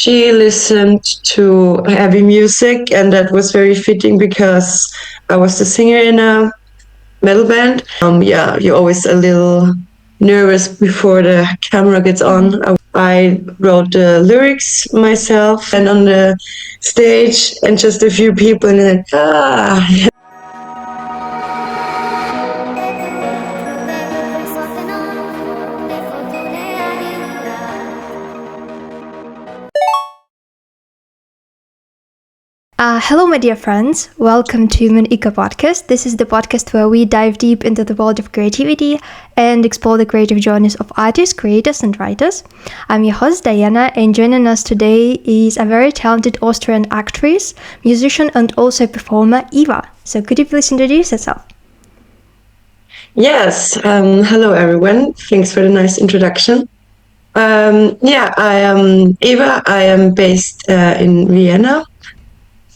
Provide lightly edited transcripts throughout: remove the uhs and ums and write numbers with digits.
she listened to heavy music, and that was very fitting because I was the singer in a metal band. Yeah, you're always a little nervous before the camera gets on. I wrote the lyrics myself and on the stage, and just a few people, and then Hello, my dear friends. Welcome to Enigma podcast. This is the podcast where we dive deep into the world of creativity and explore the creative journeys of artists, creators, and writers. I'm your host, Diana, and joining us today is a very talented Austrian actress, musician, and also performer, Eva. So could you please introduce yourself? Yes. Hello, everyone. Thanks for the nice introduction. I am Eva. I am based in Vienna.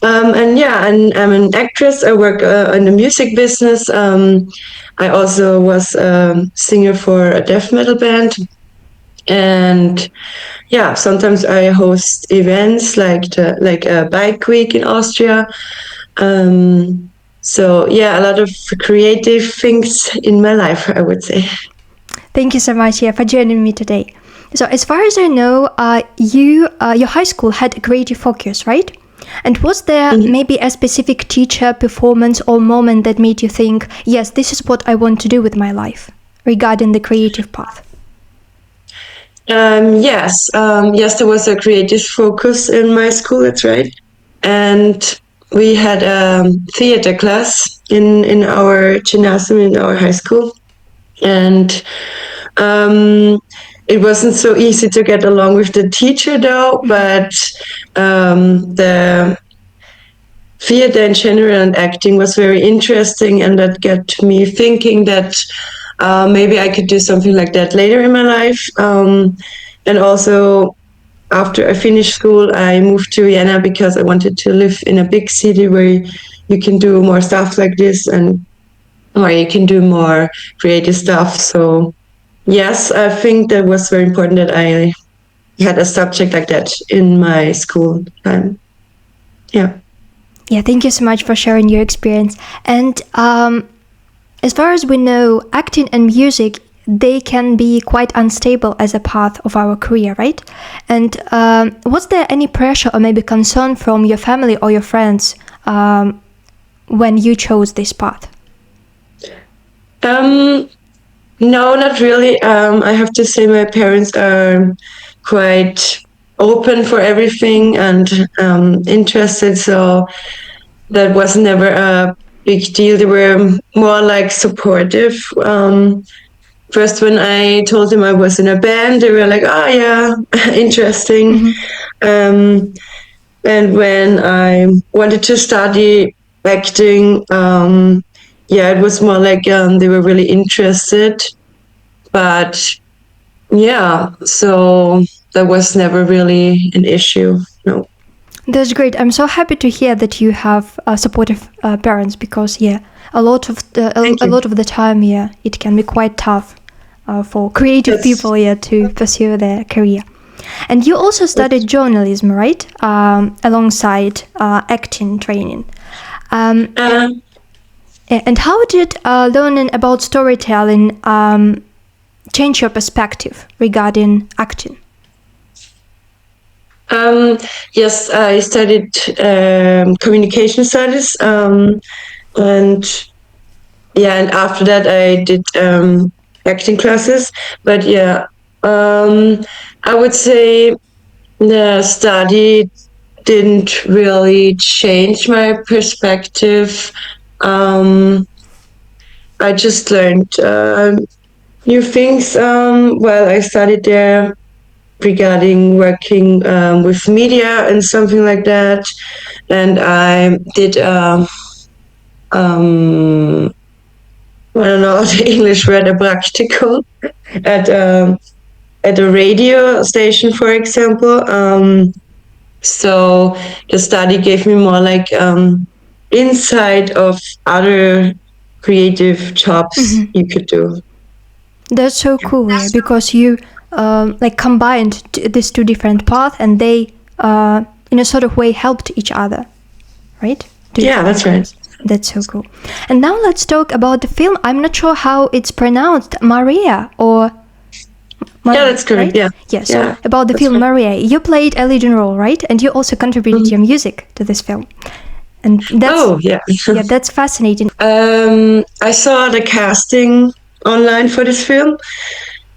I'm an actress. I work in the music business. I also was a singer for a death metal band. And yeah, sometimes I host events like a bike week in Austria. A lot of creative things in my life, I would say. Thank you so much, for joining me today. So as far as I know, your high school had a creative focus, right? And was there maybe a specific teacher, performance, or moment that made you think, yes, this is what I want to do with my life regarding the creative path? Yes, there was a creative focus in my school, that's right. And we had a theater class in our gymnasium, in our high school. And it wasn't so easy to get along with the teacher, though, but the theater in general and acting was very interesting, and that got me thinking that maybe I could do something like that later in my life. And also, after I finished school, I moved to Vienna because I wanted to live in a big city where you can do more stuff like this and where you can do more creative stuff. So yes, I think that was very important that I had a subject like that in my school time. Yeah. Yeah, thank you so much for sharing your experience. And as far as we know, acting and music, they can be quite unstable as a path of our career, right? And was there any pressure or maybe concern from your family or your friends when you chose this path? No, not really. I have to say my parents are quite open for everything and interested, so that was never a big deal. They were more like supportive. First, when I told them I was in a band, they were like, "Oh yeah, interesting." And when I wanted to study acting, it was more like they were really interested. But yeah, so that was never really an issue. No. That's great. I'm so happy to hear that you have supportive parents because a lot of the time it can be quite tough for creative people to pursue their career. And you also studied journalism, right? Alongside acting training. And how did learning about storytelling change your perspective regarding acting? Yes, I studied communication studies, and after that I did acting classes. But I would say the study didn't really change my perspective. I just learned new things while I studied there regarding working with media and something like that. And I did I don't know the English word, a practical at a radio station, for example. So the study gave me more like insight of other creative jobs you could do. That's so cool, because you combined these two different paths, and they in a sort of way helped each other, right? Yeah, that's right. That's so cool. And now let's talk about the film. I'm not sure how it's pronounced, Maria or... Yeah, that's correct. Right? Yeah. So about the film right. Maria, you played a leading role, right? And you also contributed your music to this film. And that's yeah, that's fascinating. I saw the casting online for this film,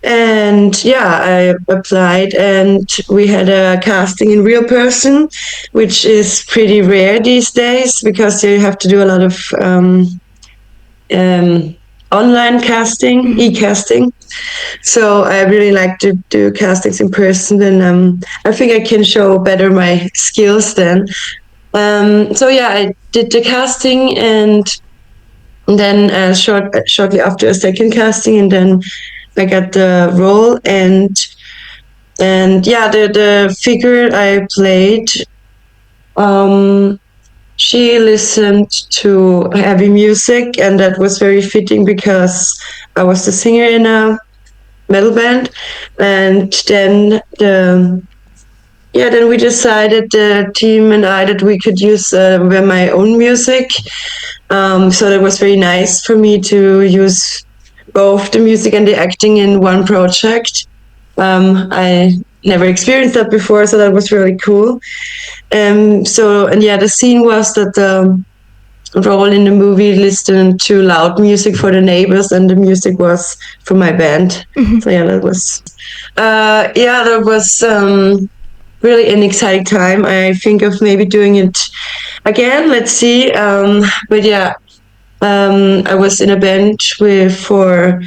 and I applied, and we had a casting in real person, which is pretty rare these days because you have to do a lot of online casting, e-casting. So I really like to do castings in person, and I think I can show better my skills then. I did the casting, and then shortly after a second casting, and then I got the role, and the figure I played, she listened to heavy music, and that was very fitting because I was the singer in a metal band, and then we decided, the team and I, that we could use my own music. So that was very nice for me to use both the music and the acting in one project. I never experienced that before, so that was really cool. The scene was that the role in the movie listened to loud music for the neighbors, and the music was from my band. So that was really an exciting time. I think of maybe doing it again. Let's see. I was in a band with 4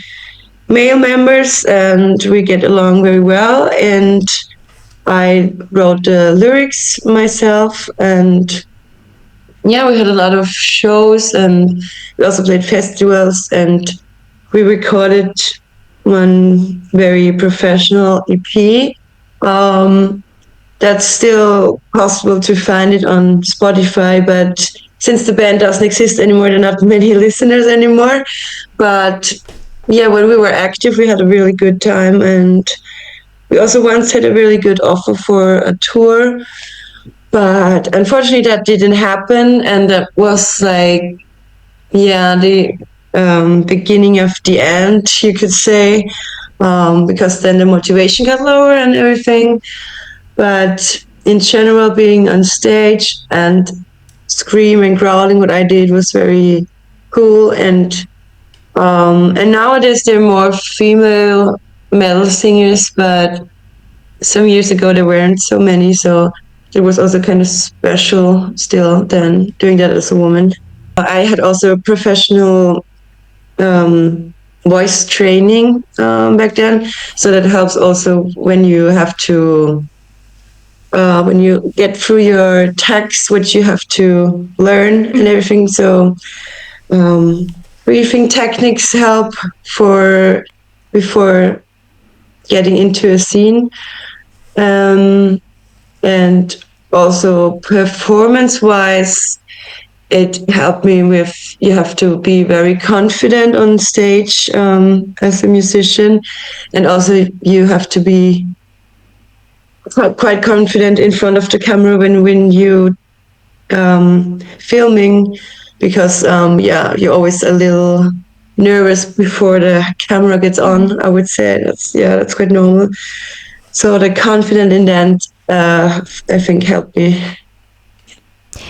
male members, and we get along very well. And I wrote the lyrics myself, and we had a lot of shows, and we also played festivals, and we recorded one very professional EP. That's still possible to find it on Spotify, but since the band doesn't exist anymore, there are not many listeners anymore. But when we were active, we had a really good time, and we also once had a really good offer for a tour, but unfortunately that didn't happen, and that was like, the beginning of the end, you could say, because then the motivation got lower and everything. But in general, being on stage and screaming and growling, what I did was very cool. And nowadays there are more female metal singers, but some years ago there weren't so many. So it was also kind of special still than doing that as a woman. I had also professional voice training back then, so that helps also when you have to when you get through your text, which you have to learn and everything. So briefing techniques help before getting into a scene, and also performance-wise, it helped me with, you have to be very confident on stage as a musician, and also you have to be quite confident in front of the camera when you filming, because you're always a little nervous before the camera gets on. I would say that's quite normal. So the confidence in that, I think, helped me.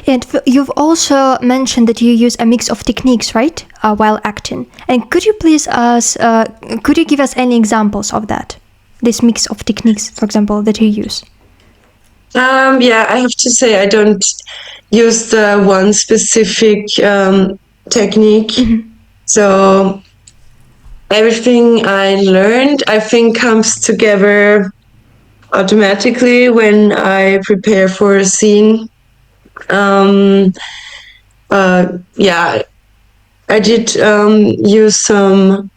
And you've also mentioned that you use a mix of techniques, right, while acting. And could you please could you give us any examples of that? This mix of techniques, for example, that you use? I have to say I don't use the one specific technique. So everything I learned, I think, comes together automatically when I prepare for a scene. I did use some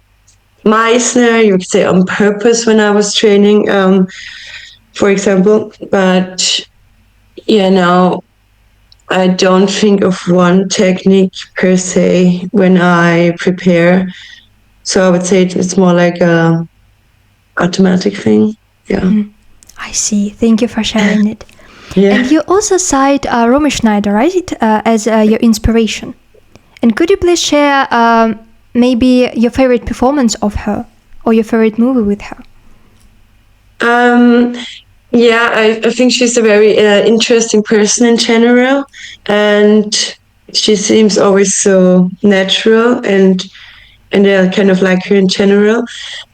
Meissner, you could say, on purpose when I was training, for example. But now I don't think of one technique per se when I prepare. So I would say it's more like a automatic thing. Yeah. I see. Thank you for sharing it. Yeah. And you also cite Romy Schneider, right, as your inspiration. And could you please share maybe your favorite performance of her or your favorite movie with her? Yeah, I think she's a very interesting person in general, and she seems always so natural, and I kind of like her in general.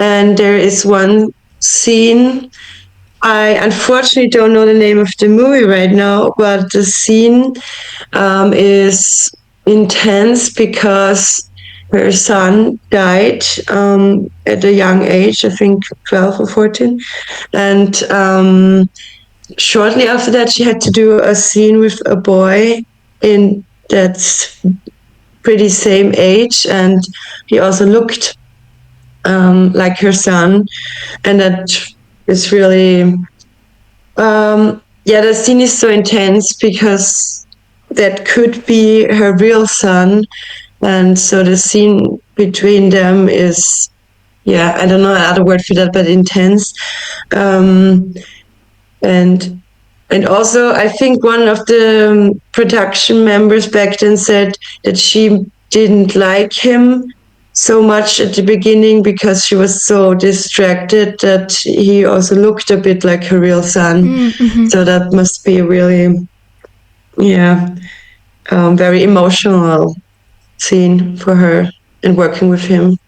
And there is one scene. I unfortunately don't know the name of the movie right now, but the scene is intense because her son died at a young age, I think 12 or 14. And shortly after that, she had to do a scene with a boy in that's pretty same age, and he also looked like her son, and that is really yeah, the scene is so intense because that could be her real son, and so the scene between them is, yeah, I don't know another word for that, but intense. um, and also I think one of the production members back then said that she didn't like him so much at the beginning because she was so distracted that he also looked a bit like her real son. Mm-hmm. So that must be really, yeah, very emotional scene for her and working with him.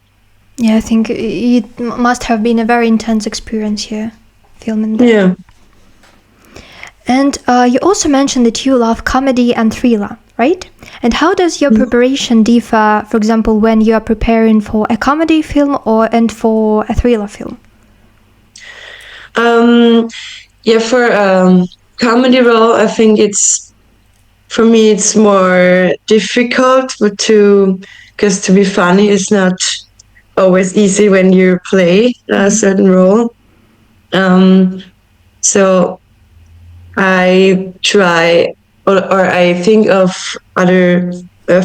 Yeah, I think it must have been a very intense experience here, filming that. Yeah. And you also mentioned that you love comedy and thriller, right? And how does your preparation differ, for example, when you are preparing for a comedy film and for a thriller film? Yeah, for comedy role, I think for me it's more difficult, because to be funny is not always easy when you play a certain role. So I try, or I think of other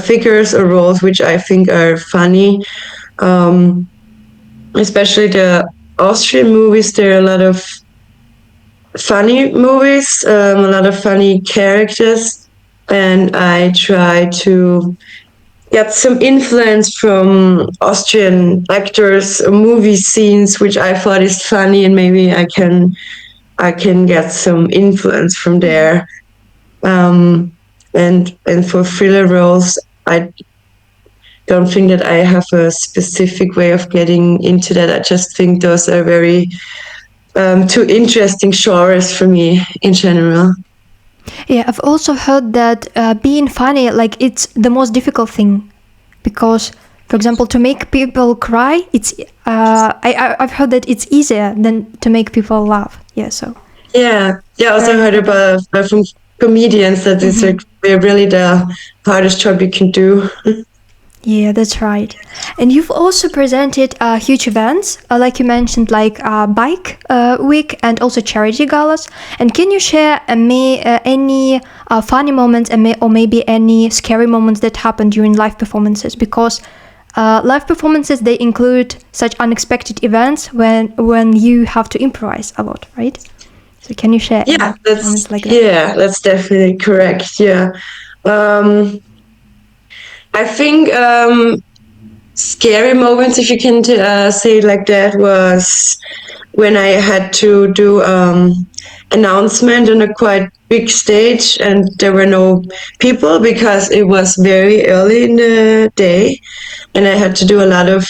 figures or roles which I think are funny. Especially the Austrian movies, there are a lot of funny movies, a lot of funny characters, and I try to get some influence from Austrian actors, movie scenes, which I thought is funny, and maybe I can get some influence from there. And for thriller roles, I don't think that I have a specific way of getting into that. I just think those are very two interesting genres for me in general. Yeah, I've also heard that being funny, like, it's the most difficult thing because, for example, to make people cry, I've heard that it's easier than to make people laugh. Yeah, so. Yeah, I also heard about from comedians that it's like really the hardest job you can do. Yeah, that's right. And you've also presented huge events, like you mentioned, like Bike Week and also charity galas. And can you share any funny moments or maybe any scary moments that happened during live performances? Because live performances, they include such unexpected events when you have to improvise a lot, right? So can you share any moments like that? Yeah, that's definitely correct. Yeah. I think scary moments, if you can say it like that, was when I had to do announcement on a quite big stage and there were no people because it was very early in the day, and I had to do a lot of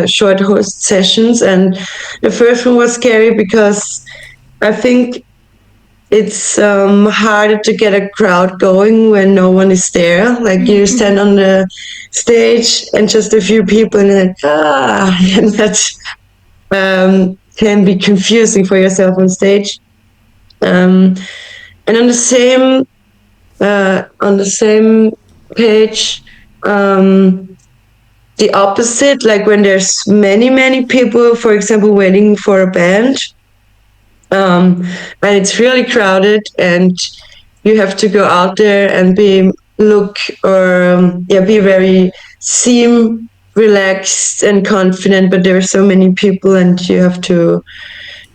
short host sessions. And the first one was scary because I think it's harder to get a crowd going when no one is there. Like you stand on the stage and just a few people, and you're like, and that can be confusing for yourself on stage. And on the same page, the opposite, like when there's many people, for example, waiting for a band, and it's really crowded, and you have to go out there and be very seem relaxed and confident, but there are so many people, and you have to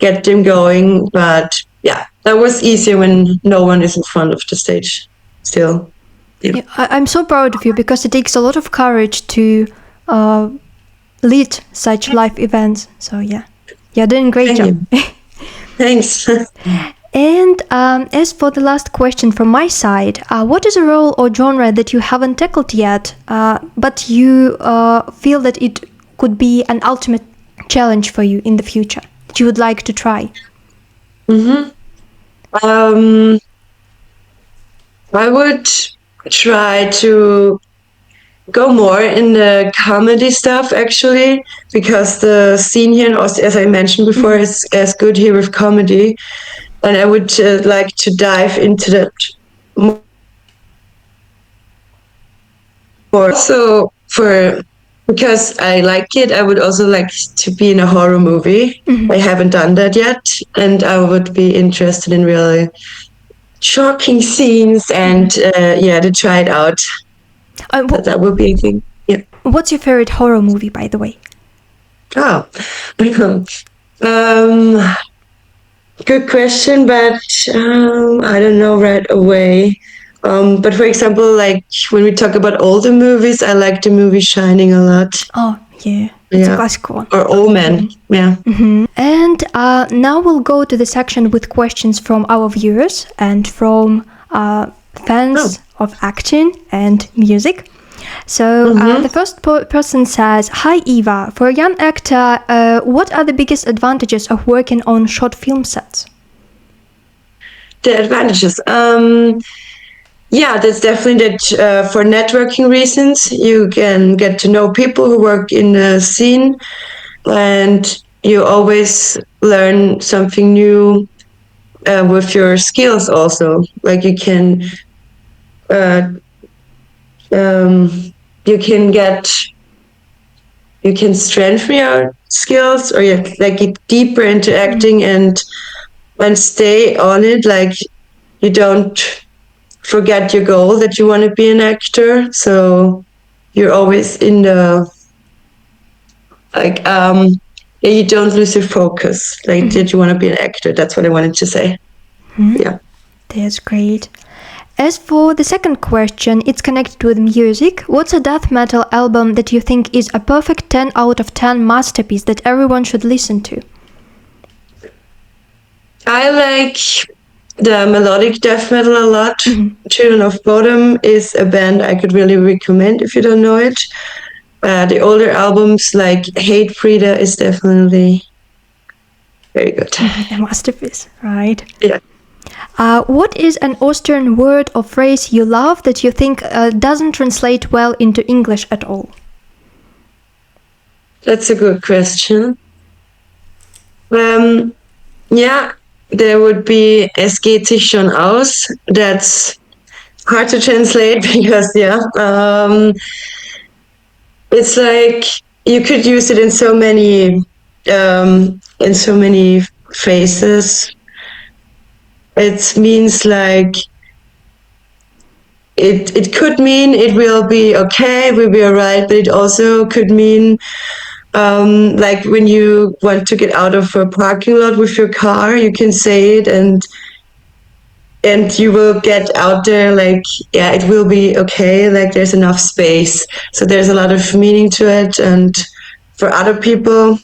get them going. But yeah, that was easier when no one is in front of the stage still. Yeah, I'm so proud of you because it takes a lot of courage to lead such live events. So yeah, you're doing a great job. Thanks. And as for the last question from my side, what is a role or genre that you haven't tackled yet, but you feel that it could be an ultimate challenge for you in the future that you would like to try? I would try to go more in the comedy stuff, actually, because the scene here in Austria, as I mentioned before, is as good here with comedy. And I would like to dive into that more. So because I like it, I would also like to be in a horror movie. I haven't done that yet, and I would be interested in really shocking scenes and to try it out. That would be a thing. Yeah. What's your favorite horror movie, by the way? Oh, good question, but I don't know right away. But for example, like when we talk about older movies, I like the movie Shining a lot. Oh, yeah. It's a classic one. Or Omen, yeah. And now we'll go to the section with questions from our viewers and from fans of acting and music. So the first person says, "Hi Eva, for a young actor, what are the biggest advantages of working on short film sets?" The advantages? That's definitely that for networking reasons, you can get to know people who work in the scene, and you always learn something new with your skills also. Like you can strengthen your skills, or like get deeper into acting and stay on it. Like you don't forget your goal that you want to be an actor. So you're always in the you don't lose your focus. Like that you want to be an actor. That's what I wanted to say. Yeah. That's great. As for the second question, it's connected with music. What's a death metal album that you think is a perfect 10 out of 10 masterpiece that everyone should listen to? I like the melodic death metal a lot. Children of Bodom is a band I could really recommend if you don't know it. The older albums like Hate Breeder is definitely very good. A masterpiece, right? Yeah. What is an Austrian word or phrase you love that you think doesn't translate well into English at all? That's a good question. There would be "Es geht sich schon aus." That's hard to translate because it's like you could use it in so many phases. It means like it could mean it will be okay, we'll be alright, but it also could mean like when you want to get out of a parking lot with your car, you can say it and you will get out there like, yeah, it will be okay, like there's enough space. So there's a lot of meaning to it. And for other people,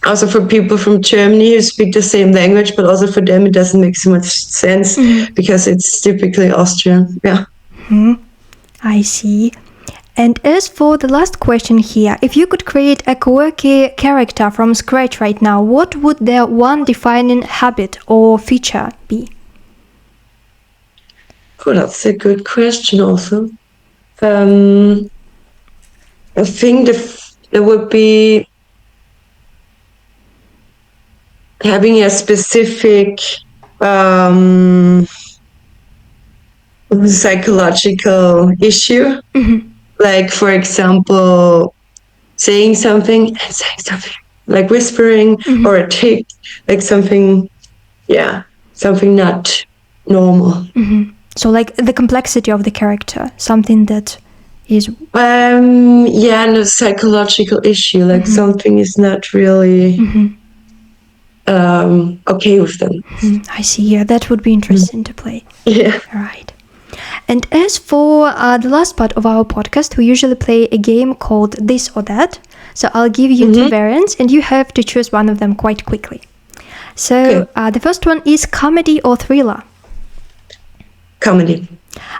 also for people from Germany who speak the same language, but also for them it doesn't make so much sense because it's typically Austrian. Yeah. I see. And as for the last question here, if you could create a quirky character from scratch right now, what would their one defining habit or feature be? Oh, that's a good question also. I think there would be having a specific psychological issue. Like, for example, saying something, like whispering or a tick, like something not normal. So like the complexity of the character, something that is... no psychological issue, like something is not really okay with them. I see. Yeah, that would be interesting to play. Yeah. Right. And as for the last part of our podcast, we usually play a game called This or That. So I'll give you two variants, and you have to choose one of them quite quickly. So the first one is comedy or thriller. Comedy.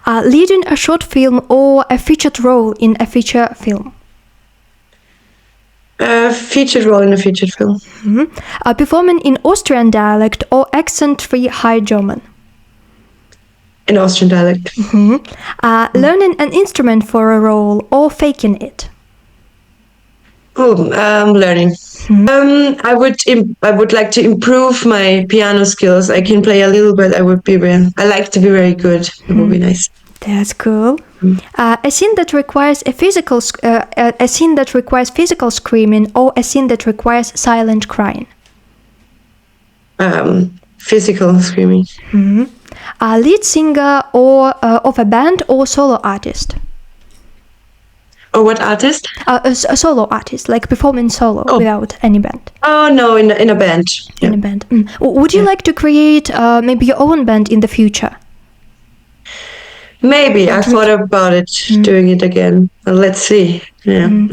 Leading a short film or a featured role in a feature film. Featured role in a featured film. Performing in Austrian dialect or accent-free High German. In Austrian dialect. Learning an instrument for a role or faking it. Learning. I would like to improve my piano skills. I can play a little, but I like to be very good. It would be nice. That's cool. A scene that requires a scene that requires physical screaming or a scene that requires silent crying. Physical screaming. Lead singer or of a band or solo artist. Or what artist? A solo artist, like performing solo without any band. Oh no, in a band. In a band. Would you like to create maybe your own band in the future? Maybe. I thought about it, doing it again. Let's see. Yeah.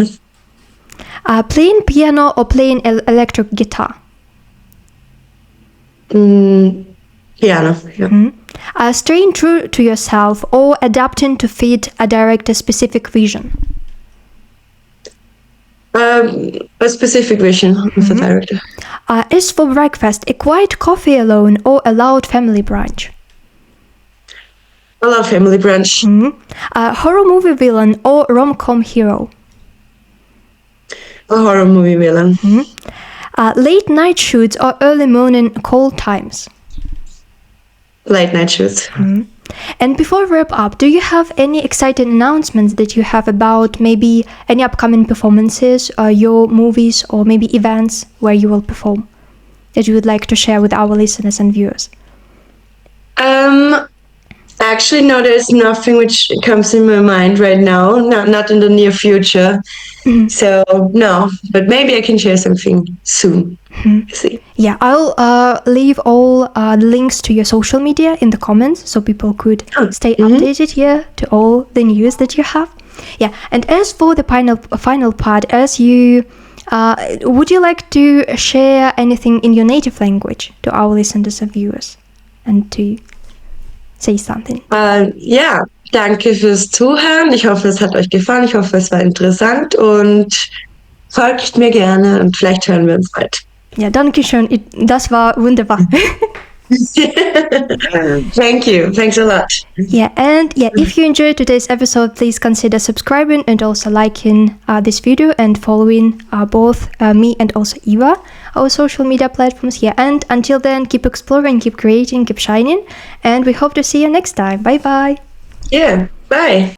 Playing piano or playing electric guitar? Piano. Yeah. Staying true to yourself or adapting to fit a director's specific vision? A specific vision of the director. Is for breakfast a quiet coffee alone or a loud family brunch? A loud family brunch. Horror movie villain or rom-com hero? A horror movie villain. Late night shoots or early morning call times? Late night shoots. And before we wrap up, do you have any exciting announcements that you have about maybe any upcoming performances, your movies, or maybe events where you will perform that you would like to share with our listeners and viewers? Actually, no, there's nothing which comes in my mind right now, not in the near future. So, no, but maybe I can share something soon. See. Yeah, I'll leave all the links to your social media in the comments so people could stay updated here to all the news that you have. Yeah, and as for the final part, as you would you like to share anything in your native language to our listeners and viewers and to say something? Ja, danke fürs Zuhören. Ich hoffe, es hat euch gefallen. Ich hoffe, es war interessant und folgt mir gerne und vielleicht hören wir uns bald. Ja, danke schön. Das war wunderbar. Thank you. Thanks a lot. Yeah, and if you enjoyed today's episode, please consider subscribing and also liking this video and following both me and also Eva, our social media platforms. Yeah, and until then, keep exploring, keep creating, keep shining, and we hope to see you next time. Bye bye. Yeah, bye.